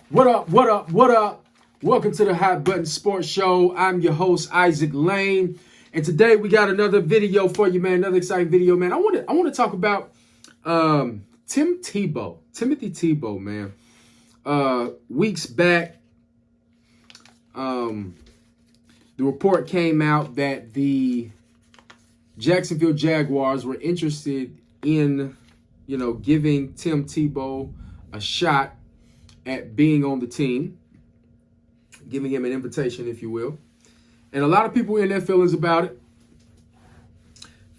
What up, what up, what up? Welcome to the Hot Button Sports Show. I'm your host, Isaac Lane. And today we got another video for you, man. Another exciting video, man. I want to talk about Tim Tebow. Timothy Tebow, man. Weeks back, the report came out that the Jacksonville Jaguars were interested in, giving Tim Tebow a shot at being on the team, giving him an invitation, if you will. And a lot of people in their feelings about it.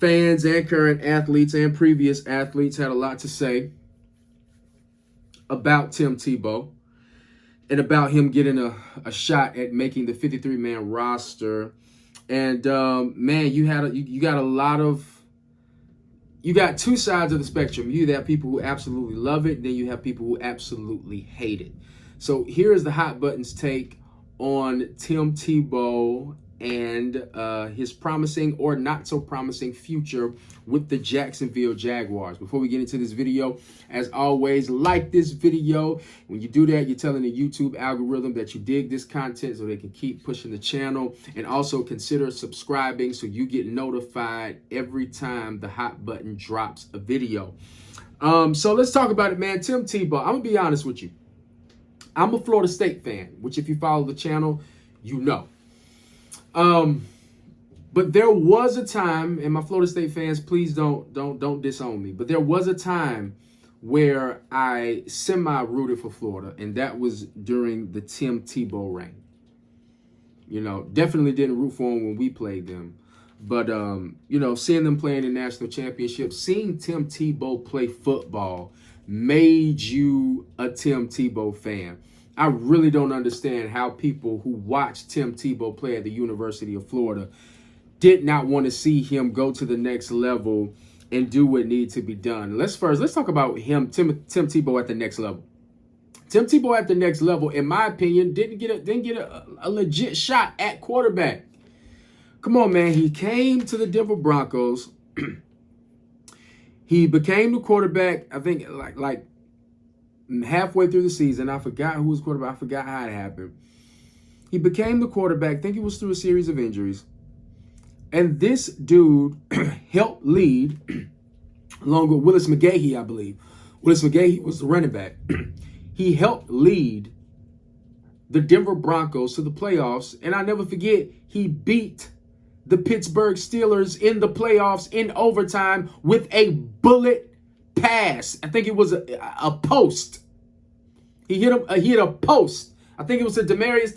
Fans and current athletes and previous athletes had a lot to say about Tim Tebow and about him getting a shot at making the 53-man roster. And man, you got two sides of the spectrum. You have people who absolutely love it, and then you have people who absolutely hate it. So here is the Hot Buttons take on Tim Tebow and his promising or not so promising future with the Jacksonville Jaguars. Before we get into this video, as always, like this video. When you do that, you're telling the YouTube algorithm that you dig this content so they can keep pushing the channel. And also consider subscribing so you get notified every time the Hot Button drops a video. So let's talk about it, man. Tim Tebow, I'm going to be honest with you. I'm a Florida State fan, which if you follow the channel, you know. But there was a time, and my Florida State fans, please don't disown me. But there was a time where I semi-rooted for Florida, and that was during the Tim Tebow reign. Definitely didn't root for them when we played them. But, seeing them playing in national championships, seeing Tim Tebow play football made you a Tim Tebow fan. I really don't understand how people who watched Tim Tebow play at the University of Florida did not want to see him go to the next level and do what needed to be done. Let's talk about him, Tim Tebow at the next level. Tim Tebow at the next level, in my opinion, didn't get a legit shot at quarterback. Come on, man. He came to the Denver Broncos. He became the quarterback, I think, like halfway through the season. I forgot who was quarterback. I forgot how it happened. He became the quarterback. I think he was through a series of injuries. And this dude helped lead, along with Willis McGahee, I believe. Willis McGahee was the running back. He helped lead the Denver Broncos to the playoffs. And I never forget, he beat the Pittsburgh Steelers in the playoffs in overtime with a bullet pass. I think it was a post. He hit a post. I think it was Demaryius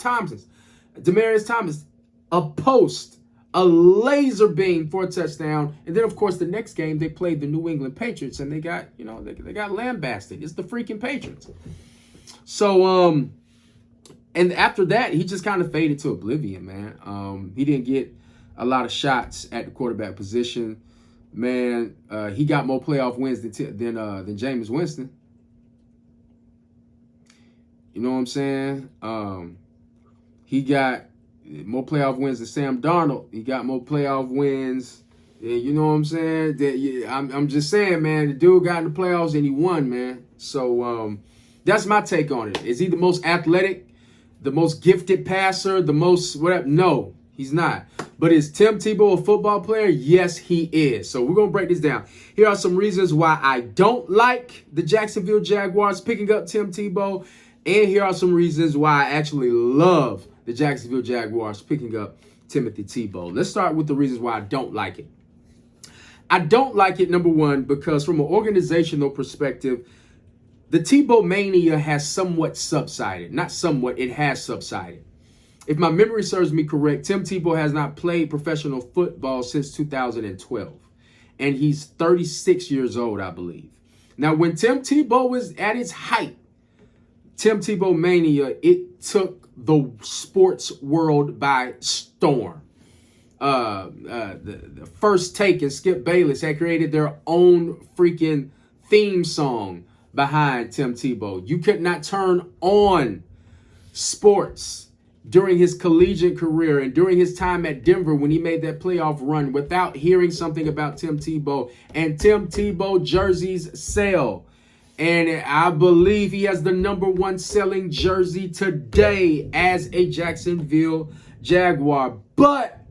Thomas, a post, a laser beam for a touchdown. And then, of course, the next game they played the New England Patriots, and they got lambasted. It's the freaking Patriots. So, and after that, he just kind of faded to oblivion, man. He didn't get a lot of shots at the quarterback position. Man, he got more playoff wins than Jameis Winston. You know what I'm saying? He got more playoff wins than Sam Darnold. He got more playoff wins. And you know what I'm saying? I'm just saying, man, the dude got in the playoffs and he won, man. So that's my take on it. Is he the most athletic, the most gifted passer, the most whatever? No, he's not. But is Tim Tebow a football player? Yes, he is. So we're going to break this down. Here are some reasons why I don't like the Jacksonville Jaguars picking up Tim Tebow. And here are some reasons why I actually love the Jacksonville Jaguars picking up Timothy Tebow. Let's start with the reasons why I don't like it. I don't like it, number one, because from an organizational perspective, the Tebow mania has somewhat subsided. Not somewhat, it has subsided. If my memory serves me correct, Tim Tebow has not played professional football since 2012. And he's 36 years old, I believe. Now, when Tim Tebow was at its height, Tim Tebow mania, it took the sports world by storm. The First Take and Skip Bayless had created their own freaking theme song behind Tim Tebow. You could not turn on sports during his collegiate career and during his time at Denver when he made that playoff run without hearing something about Tim Tebow. And Tim Tebow jerseys sell. And I believe he has the #1 selling jersey today as a Jacksonville Jaguar. But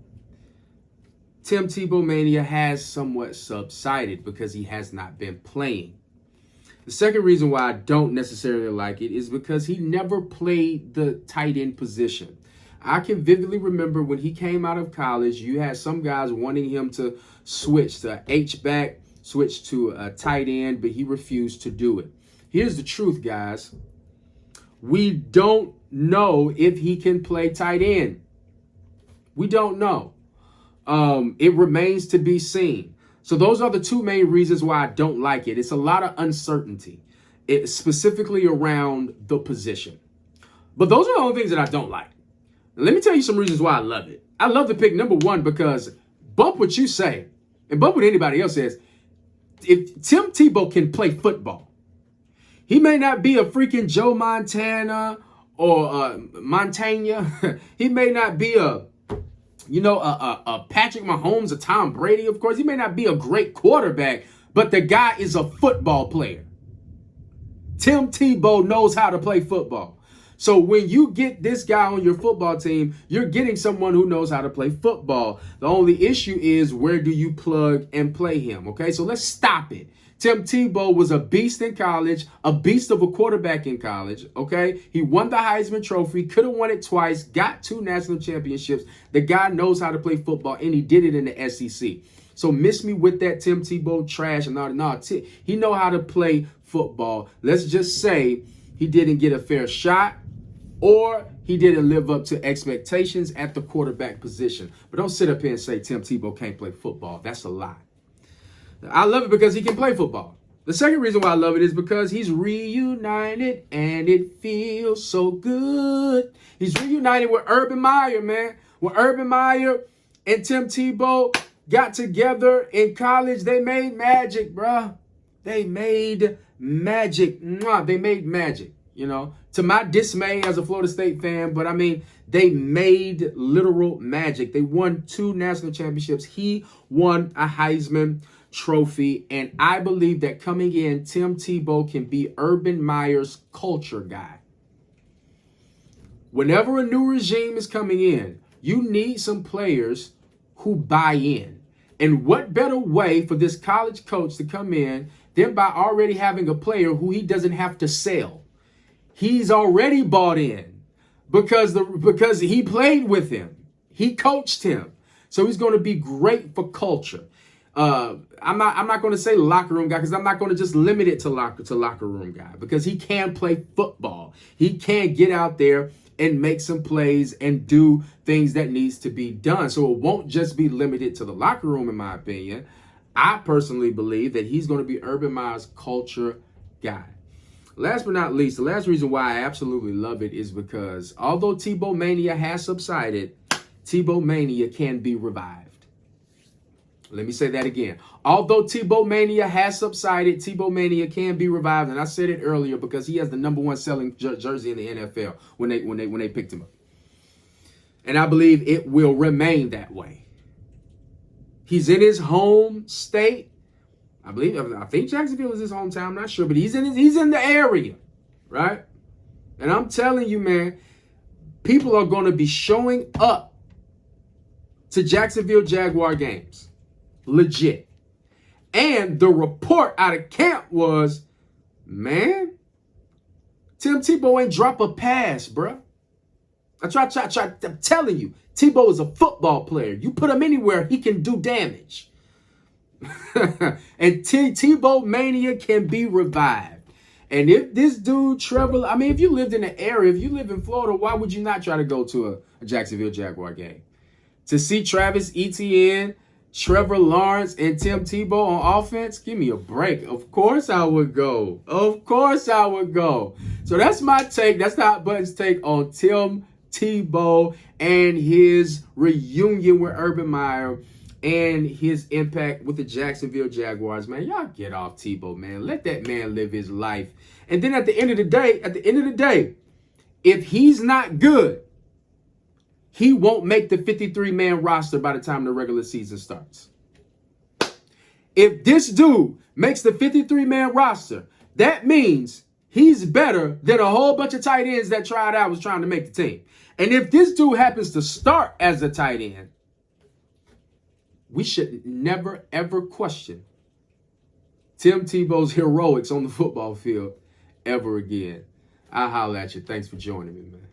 Tim Tebow mania has somewhat subsided because he has not been playing. The second reason why I don't necessarily like it is because he never played the tight end position. I can vividly remember when he came out of college, you had some guys wanting him to switch to H-back, switch to a tight end, but he refused to do it. Here's the truth, guys. We don't know if he can play tight end. We don't know. It remains to be seen. So those are the two main reasons why I don't like it. It's a lot of uncertainty, specifically around the position. But those are the only things that I don't like. Let me tell you some reasons why I love it. I love the pick #1 because bump what you say and bump what anybody else says. If Tim Tebow can play football, he may not be a freaking Joe Montana or Montana. He may not be a Patrick Mahomes, a Tom Brady, of course. He may not be a great quarterback, but the guy is a football player. Tim Tebow knows how to play football. So when you get this guy on your football team, you're getting someone who knows how to play football. The only issue is, where do you plug and play him? Okay, so let's stop it. Tim Tebow was a beast in college, a beast of a quarterback in college, okay? He won the Heisman Trophy, could have won it twice, got 2 national championships. The guy knows how to play football, and he did it in the SEC. So miss me with that Tim Tebow trash and all. No, he know how to play football. Let's just say he didn't get a fair shot, or he didn't live up to expectations at the quarterback position. But don't sit up here and say Tim Tebow can't play football. That's a lie. I love it because he can play football. The second reason why I love it is because he's reunited and it feels so good. He's reunited with Urban Meyer, man. When Urban Meyer and Tim Tebow got together in college, they made magic, bruh. They made magic. They made magic, to my dismay as a Florida State fan. But I mean, they made literal magic. They won 2 national championships. He won a Heisman Trophy. And I believe that coming in, Tim Tebow can be Urban Meyer's culture guy. Whenever a new regime is coming in, you need some players who buy in. And what better way for this college coach to come in than by already having a player who he doesn't have to sell? He's already bought in because he played with him. He coached him. So he's going to be great for culture. I'm not going to say locker room guy, because I'm not going to just limit it to locker room guy, because he can play football. He can get out there and make some plays and do things that needs to be done. So it won't just be limited to the locker room, in my opinion. I personally believe that he's going to be Urban Meyer's culture guy. Last but not least, the last reason why I absolutely love it is because although Tebow mania has subsided, Tebow mania can be revived. Let me say that again. Although Tebow mania has subsided, Tebow mania can be revived. And I said it earlier because he has the #1 selling jersey in the NFL when they picked him up. And I believe it will remain that way. He's in his home state. I think Jacksonville is his hometown. I'm not sure, but he's in the area, right? And I'm telling you, man, people are going to be showing up to Jacksonville Jaguar games. Legit. And the report out of camp was, man, Tim Tebow ain't drop a pass, bruh. I'm telling you, Tebow is a football player. You put him anywhere, he can do damage. And Tebow mania can be revived. And if this dude, Trevor, if you lived in the area, if you live in Florida, why would you not try to go to a Jacksonville Jaguar game? To see Travis Etienne, Trevor Lawrence, and Tim Tebow on offense? Give me a break. Of course I would go. Of course I would go. So that's my take. That's the Hot Buttons take on Tim Tebow and his reunion with Urban Meyer and his impact with the Jacksonville Jaguars. Man, y'all get off Tebow, man. Let that man live his life. And then at the end of the day, if he's not good, he won't make the 53-man roster by the time the regular season starts. If this dude makes the 53-man roster, that means he's better than a whole bunch of tight ends that tried out was trying to make the team. And if this dude happens to start as a tight end, we should never, ever question Tim Tebow's heroics on the football field ever again. I'll holler at you. Thanks for joining me, man.